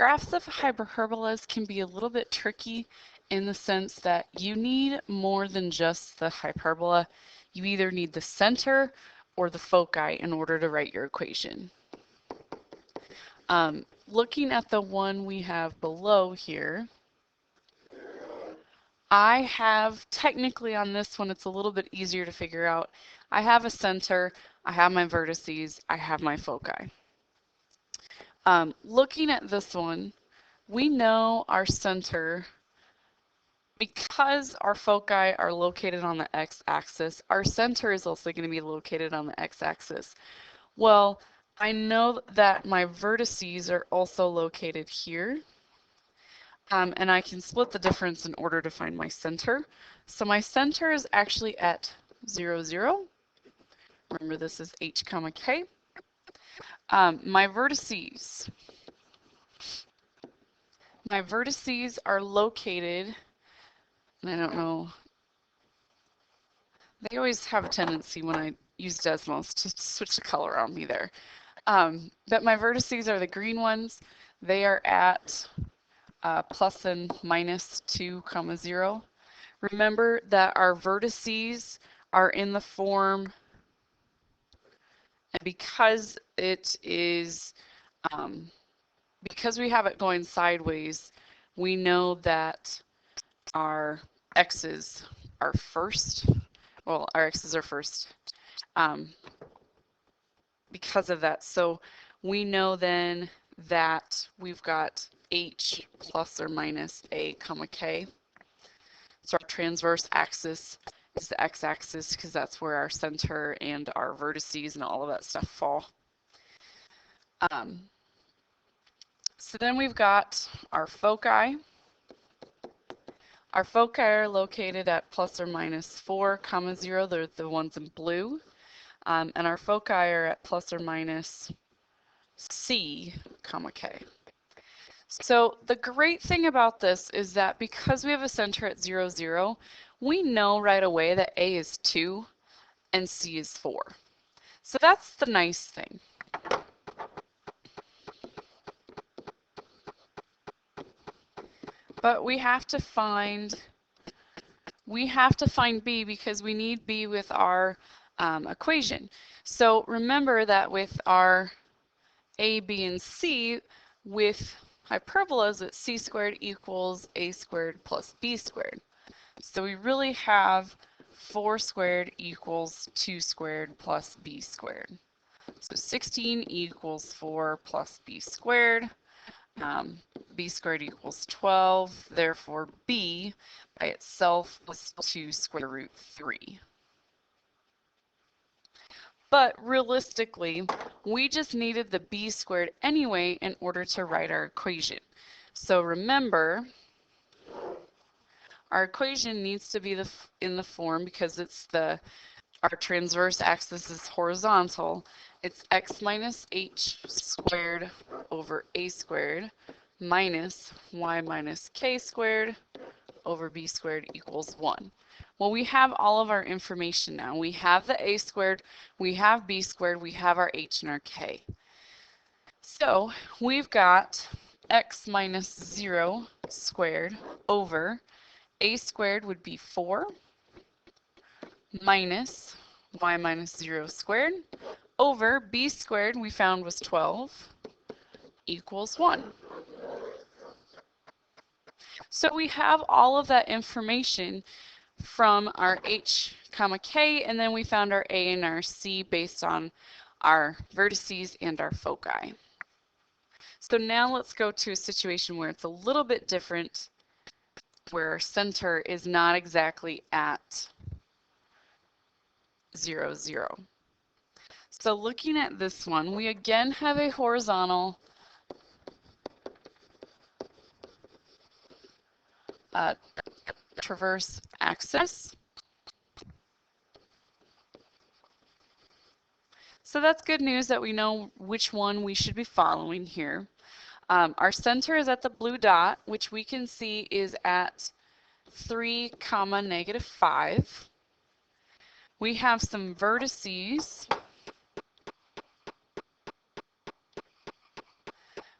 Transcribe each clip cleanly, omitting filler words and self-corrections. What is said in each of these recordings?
Graphs of hyperbolas can be a little bit tricky in the sense that you need more than just the hyperbola. You either need the center or the foci in order to write your equation. Looking at the one we have below here, I have technically on this one, it's a little bit easier to figure out. I have a center, I have my vertices, I have my foci. Looking at this one, we know our center, because our foci are located on the x-axis, our center is also going to be located on the x-axis. Well, I know that my vertices are also located here, and I can split the difference in order to find my center. So my center is actually at 0, 0. Remember, this is h comma k. My vertices are located, and I don't know, they always have a tendency when I use Desmos to switch the color on me there. But my vertices are the green ones. They are at plus and minus 2, 0. Remember that our vertices are in the form, and because it is, because we have it going sideways, we know that our x's are first. Well, our x's are first because of that. So we know then that we've got h plus or minus a comma k. So our transverse axis is the x-axis because that's where our center and our vertices and all of that stuff fall. So then we've got our foci. Our foci are located at plus or minus 4, 0. They're the ones in blue. And our foci are at plus or minus c, k. So the great thing about this is that because we have a center at 0, 0, we know right away that A is 2 and C is 4. So that's the nice thing. But we have to find B because we need B with our equation. So remember that with our A, B, and C, with hyperbolas, it's c squared equals a squared plus b squared. So we really have 4 squared equals 2 squared plus b squared. So 16 equals 4 plus b squared. B squared equals 12. Therefore, b by itself was 2 square root 3. But realistically, we just needed the b squared anyway in order to write our equation. So remember, our equation needs to be in the form, because it's our transverse axis is horizontal. It's x minus h squared over a squared minus y minus k squared over b squared equals 1. Well, we have all of our information now. We have the a squared, we have b squared, we have our h and our k. So we've got x minus 0 squared over a squared would be 4 minus y minus 0 squared over b squared we found was 12 equals 1. So we have all of that information from our h comma k, and then we found our a and our c based on our vertices and our foci. So now let's go to a situation where it's a little bit different, where our center is not exactly at 0, 0. So looking at this one, we again have a horizontal transverse axis. So that's good news that we know which one we should be following here. Our center is at the blue dot, which we can see is at 3, negative 5. We have some vertices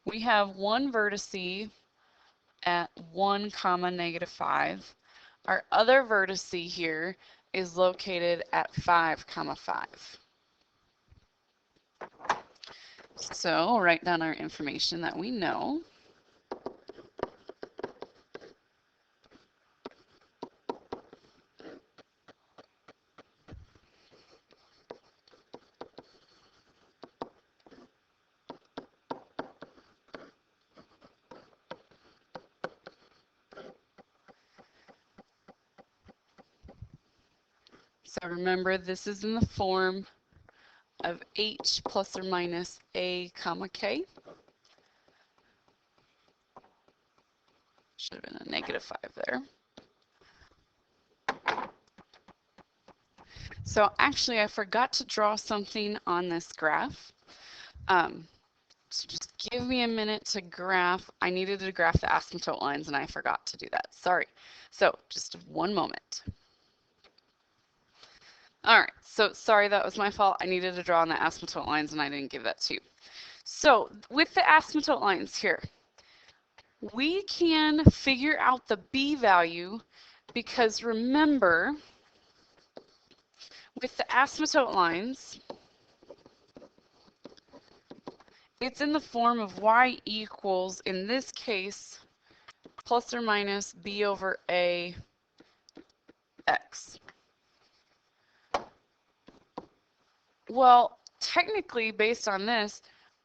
We have one vertice at 1, comma, -5. Our other vertice here is located at 5, comma, 5. So we'll write down our information that we know. So remember, this is in the form of h plus or minus a comma k. Should have been a -5 there. So actually, I forgot to draw something on this graph. So just give me a minute to graph. I needed to graph the asymptote lines and I forgot to do that. Sorry. So just one moment. All right, so sorry, that was my fault. I needed to draw on the asymptote lines and I didn't give that to you. So with the asymptote lines here, we can figure out the B value because remember, with the asymptote lines, it's in the form of y equals, in this case, plus or minus b over a x. Well, technically, based on this,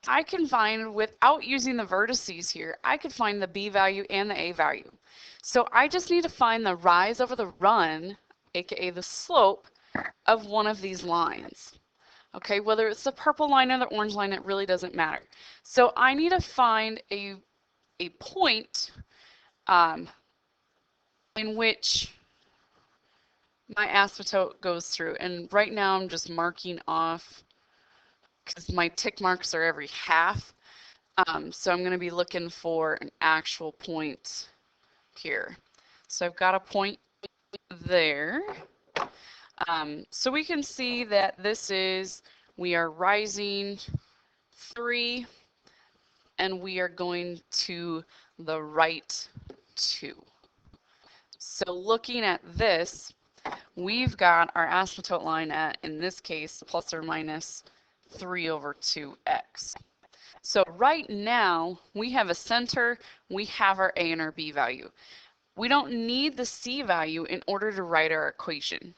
I can find, without using the vertices here, I could find the b value and the a value. So I just need to find the rise over the run, aka the slope, of one of these lines. Okay, whether it's the purple line or the orange line, it really doesn't matter. So I need to find a point in which my asymptote goes through. And right now I'm just marking off because my tick marks are every half. So I'm going to be looking for an actual point here. So I've got a point there. So we can see that this is, we are rising 3 and we are going to the right 2. So looking at this, we've got our asymptote line at, in this case, plus or minus 3 over 2x. So right now, we have a center, we have our a and our b value. We don't need the c value in order to write our equation.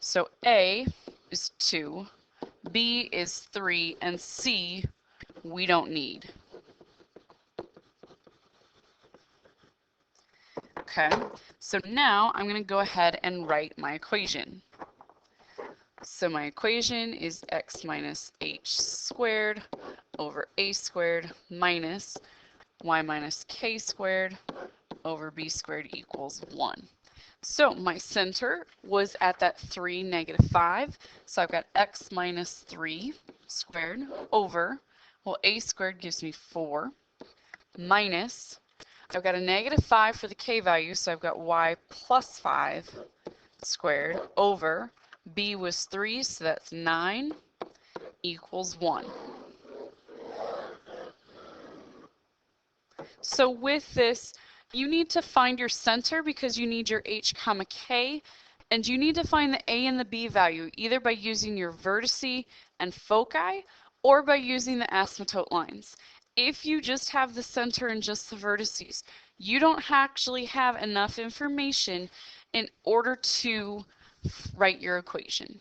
So a is 2, b is 3, and c we don't need. Okay, so now I'm going to go ahead and write my equation. So my equation is x minus h squared over a squared minus y minus k squared over b squared equals 1. So my center was at that 3, -5. So I've got x minus 3 squared over, well, a squared gives me 4, minus, I've got a -5 for the k value, so I've got y plus 5 squared over, b was 3, so that's 9, equals 1. So with this, you need to find your center because you need your h comma k, and you need to find the a and the b value either by using your vertice and foci or by using the asymptote lines. If you just have the center and just the vertices, you don't actually have enough information in order to write your equation.